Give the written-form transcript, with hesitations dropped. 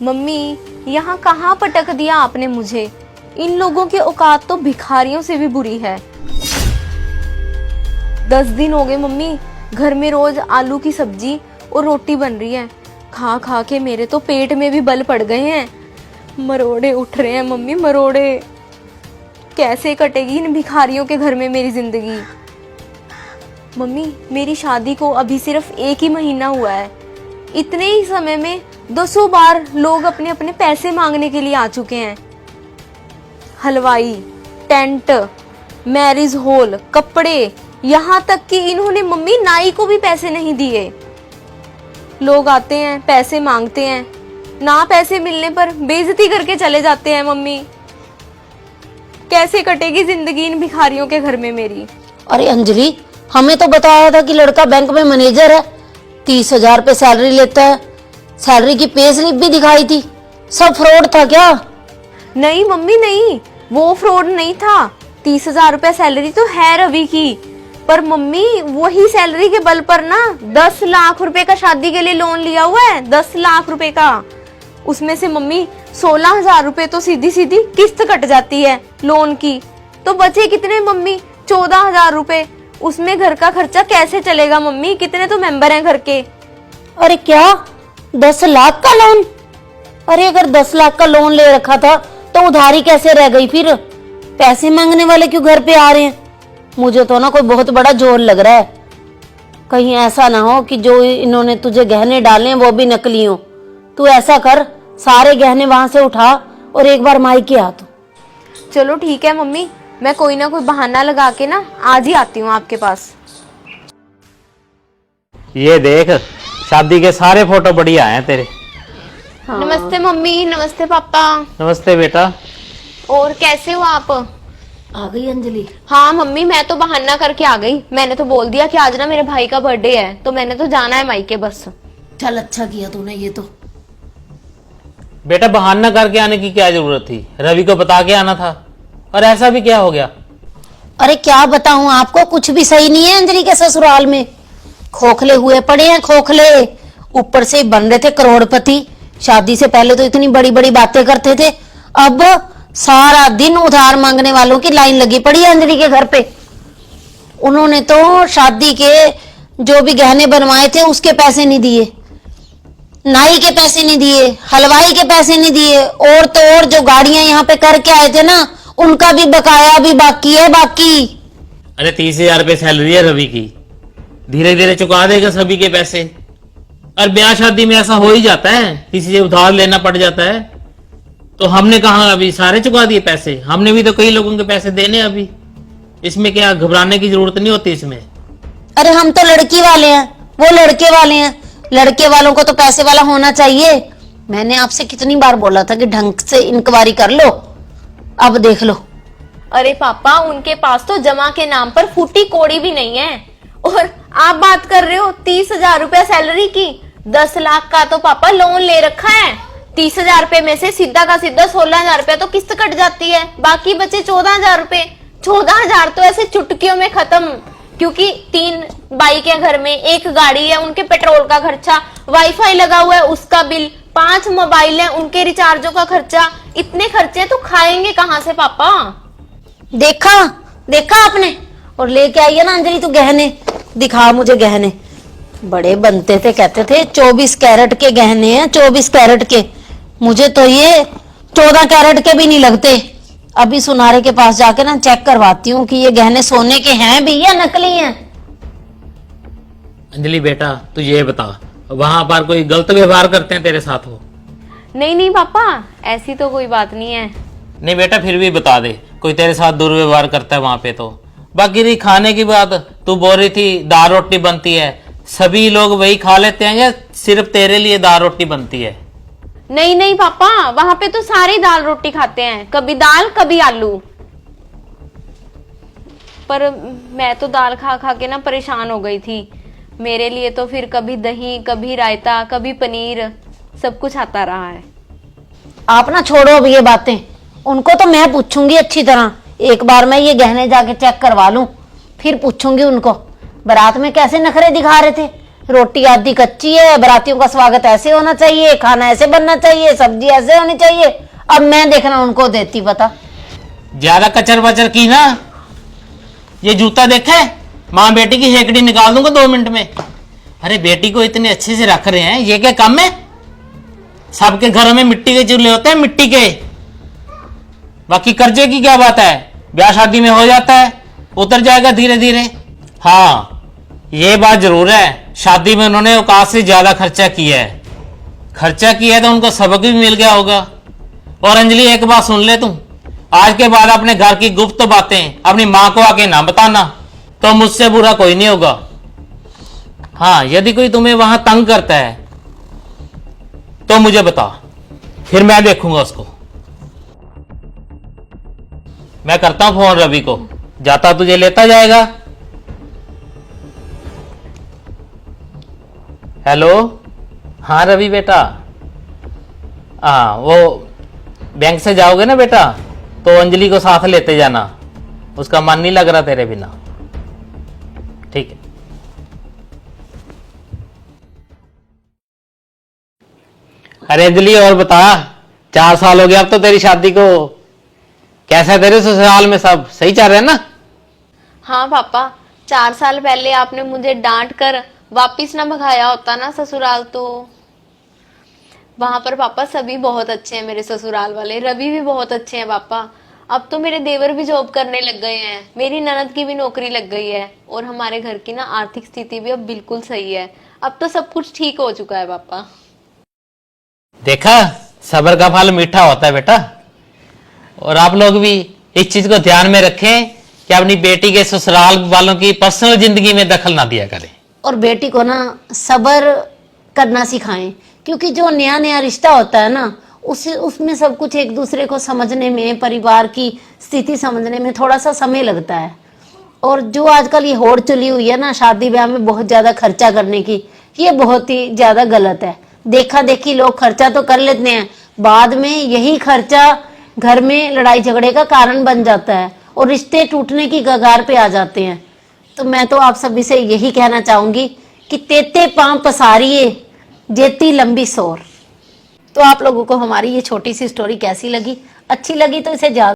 Mummy, यहाँ कहाँ पटक दिया आपने मुझे। इन लोगों की औकात तो भिखारियों से भी बुरी है। 10 दिन हो गए मम्मी, घर में रोज आलू की सब्जी और रोटी बन रही है। खा खा के मेरे तो पेट में भी बल पड़ गए हैं। मरोड़े उठ रहे हैं मम्मी, मरोड़े। कैसे कटेगी इन भिखारियों के घर में मेरी जिंदगी। मम्मी, मेरी शादी को अभी सिर्फ 1 ही महीना हुआ है। इतने ही समय में 200 बार लोग अपने अपने पैसे मांगने के लिए आ चुके हैं। हलवाई, टेंट, मैरिज हॉल, कपड़े, यहाँ तक कि इन्होंने मम्मी नाई को भी पैसे नहीं दिए। लोग आते हैं, पैसे मांगते हैं, ना पैसे मिलने पर बेइज्जती करके चले जाते हैं। मम्मी, कैसे कटेगी जिंदगी इन भिखारियों के घर में मेरी। अरे अंजलि, हमें तो बताया था कि लड़का बैंक में मैनेजर है, 30,000 रुपए सैलरी लेता है। सैलरी की पे स्लिप भी दिखाई थी। सब फ्रॉड था क्या? नहीं मम्मी नहीं, वो फ्रॉड नहीं था। 30,000 रुपए सैलरी तो है रवि की, पर मम्मी वही सैलरी के बल पर ना 10 लाख रुपए का शादी के लिए लोन लिया हुआ है। 10 लाख रुपए का। उसमें से मम्मी 16,000 रुपए तो सीधी सीधी किस्त कट जाती है लोन की। तो बचे कितने मम्मी? 14,000 रुपए। उसमें घर का खर्चा कैसे चलेगा मम्मी? कितने तो मेंबर हैं घर के। अरे क्या 10 लाख का लोन? अरे अगर 10 लाख का लोन ले रखा था तो उधारी कैसे रह गई? फिर पैसे मांगने वाले क्यों घर पे आ रहे हैं? मुझे तो ना कोई बहुत बड़ा जोर लग रहा है। कहीं ऐसा ना हो कि जो इन्होंने तुझे गहने डाले हैं वो भी नकली हो। तू ऐसा कर, सारे गहने वहां से उठा और एक बार मायके आ तू। चलो ठीक है मम्मी, मैं कोई ना कोई बहाना लगा के ना आज ही आती हूँ आपके पास। ये देख, शादी के सारे फोटो बढ़िया हैं तेरे। हाँ। नमस्ते मम्मी। नमस्ते पापा। नमस्ते बेटा। और कैसे हो आप? आ गई अंजलि? हाँ मम्मी, मैं तो बहाना करके आ गई। मैंने तो बोल दिया कि आज ना मेरे भाई का बर्थडे है, तो मैंने तो जाना है मायके बस। चल अच्छा किया तूने ये तो। बेटा, बहाना करके आने की क्या जरूरत थी? रवि को बता के आना था। और ऐसा भी क्या हो गया? अरे क्या बताऊं आपको, कुछ भी सही नहीं है अंजलि के ससुराल में। खोखले हुए पड़े हैं, खोखले। ऊपर से बन रहे थे करोड़पति। शादी से पहले तो इतनी बड़ी बड़ी बातें करते थे, अब सारा दिन उधार मांगने वालों की लाइन लगी पड़ी है अंजलि के घर पे। उन्होंने तो शादी के जो भी गहने बनवाए थे उसके पैसे नहीं दिए, नाई के पैसे नहीं दिए, हलवाई के पैसे नहीं दिए, और तो और जो गाड़ियां यहाँ पे करके आए थे ना, उनका भी बकाया भी बाकी है बाकी। अरे 30,000 रुपए सैलरी है रवि की, धीरे धीरे चुका देगा सभी के पैसे। और ब्याह शादी में ऐसा हो ही जाता है, किसी से उधार लेना पड़ जाता है। तो हमने कहा अभी सारे चुका दिए पैसे? हमने भी तो कई लोगों के पैसे देने अभी। इसमें क्या घबराने की जरूरत नहीं होती इसमें। अरे हम तो लड़की वाले हैं, वो लड़के वाले हैं। लड़के वालों को तो पैसे वाला होना चाहिए। मैंने आपसे कितनी बार बोला था कि ढंग से इंक्वायरी कर लो, अब देख लो। अरे पापा, उनके पास तो जमा के नाम पर फूटी कोड़ी भी नहीं है। और आप बात कर रहे हो 30,000 रुपया सैलरी की। 10 लाख का तो पापा लोन ले रखा है। 30,000 रुपए में से सीधा का सीधा 16,000 रुपया तो किस्त कट जाती है, बाकी बचे 14,000 रुपए। 14,000 तो ऐसे चुटकियों में खत्म, क्योंकि 3 बाइक है घर में, 1 गाड़ी है, उनके पेट्रोल का खर्चा, वाईफाई लगा हुआ है उसका बिल, 5 मोबाइल है, उनके रिचार्जों का खर्चा। इतने खर्चे तो खाएंगे कहाँ से पापा? देखा देखा आपने? और लेके आई है ना अंजलि तू गहने, दिखा मुझे गहने। बड़े बनते थे, कहते थे 24 कैरेट के गहने हैं, 24 कैरेट के। मुझे तो ये 14 कैरेट के भी नहीं लगते। अभी सुनारे के पास जाके ना चेक करवाती हूँ कि ये गहने सोने के हैं भी या नकली हैं। अंजलि बेटा, तू ये बता, वहां पर कोई गलत व्यवहार करते हैं तेरे साथ हो? नहीं नहीं पापा, ऐसी तो कोई बात नहीं है। नहीं बेटा, फिर भी बता दे, कोई तेरे साथ दुर्व्यवहार करता है वहां पे तो। बाकी रही खाने की बात, तू बोल रही थी दाल रोटी बनती है, सभी लोग वही खा लेते हैं या सिर्फ तेरे लिए दाल रोटी बनती है? नहीं नहीं पापा, वहां पे तो सारे दाल रोटी खाते हैं, कभी दाल कभी आलू। पर मैं तो दाल खा खा के ना परेशान हो गई थी। मेरे लिए तो फिर कभी दही, कभी रायता, कभी पनीर, सब कुछ आता रहा है। आप ना छोड़ो अब ये बातें, उनको तो मैं पूछूंगी अच्छी तरह। एक बार मैं ये गहने जाके चेक करवा लूं, फिर पूछूंगी उनको बारात में कैसे नखरे दिखा रहे थे। रोटी आधी कच्ची है, बारातियों का स्वागत ऐसे होना चाहिए, खाना ऐसे बनना चाहिए, सब्जी ऐसे होनी चाहिए। अब मैं देखना उनको देती पता। ज्यादा कचर बचर की ना, ये जूता देखे, माँ बेटी की हेकड़ी निकाल दूंगा 2 मिनट में। अरे बेटी को इतने अच्छे से रख रहे हैं, ये क्या कम है? सबके घरों में मिट्टी के चूल्हे होते हैं, मिट्टी के। बाकी कर्जे की क्या बात है, ब्याह शादी में हो जाता है, उतर जाएगा धीरे धीरे। हाँ ये बात जरूर है, शादी में उन्होंने औकात से ज्यादा खर्चा किया है। खर्चा किया है तो उनको सबक भी मिल गया होगा। और अंजलि एक बात सुन ले, तू आज के बाद अपने घर की गुप्त बातें अपनी माँ को आके ना बताना, तो मुझसे बुरा कोई नहीं होगा। हाँ यदि कोई तुम्हें वहां तंग करता है तो मुझे बता, फिर मैं देखूंगा उसको। मैं करता हूं फोन रवि को, जाता तुझे लेता जाएगा। हेलो, हाँ रवि बेटा, हाँ वो बैंक से जाओगे ना बेटा, तो अंजलि को साथ लेते जाना, उसका मन नहीं लग रहा तेरे बिना। ठीक है। अरे अंजलि और बता, 4 साल हो गया अब तो तेरी शादी को, कैसा है तेरे ससुराल में, सब सही चल रहा है ना? हाँ पापा, 4 साल पहले आपने मुझे डांट कर वापिस ना भगाया होता ना ससुराल, तो वहां पर पापा सभी बहुत अच्छे हैं, मेरे ससुराल वाले, रवि भी बहुत अच्छे हैं पापा। अब तो मेरे देवर भी जॉब करने लग गए हैं, मेरी ननद की भी नौकरी लग गई है, और हमारे घर की ना आर्थिक स्थिति भी अब बिल्कुल सही है। अब तो सब कुछ ठीक हो चुका है पापा। देखा, सब्र का फल मीठा होता है बेटा। और आप लोग भी इस चीज को ध्यान में रखें कि अपनी बेटी के ससुराल वालों की पर्सनल जिंदगी में दखल ना दिया करें। और बेटी को ना सब्र करना सिखाएं, क्योंकि जो नया नया रिश्ता होता है ना, उसमें सब कुछ एक दूसरे को समझने में, परिवार की स्थिति समझने में थोड़ा सा समय लगता है। और जो आजकल ये होड़ चली हुई है ना शादी ब्याह में बहुत ज्यादा खर्चा करने की, ये बहुत ही ज्यादा गलत है। देखा देखी लोग खर्चा तो कर लेते हैं, बाद में यही खर्चा घर में लड़ाई झगड़े का कारण बन जाता है और रिश्ते टूटने की कगार पे आ जाते हैं। तो मैं तो आप सभी से यही कहना चाहूंगी कि तेते पांव पसारिए जेती लंबी सोर। तो आप लोगों को हमारी ये छोटी सी स्टोरी कैसी लगी? अच्छी लगी तो इसे ज्यादा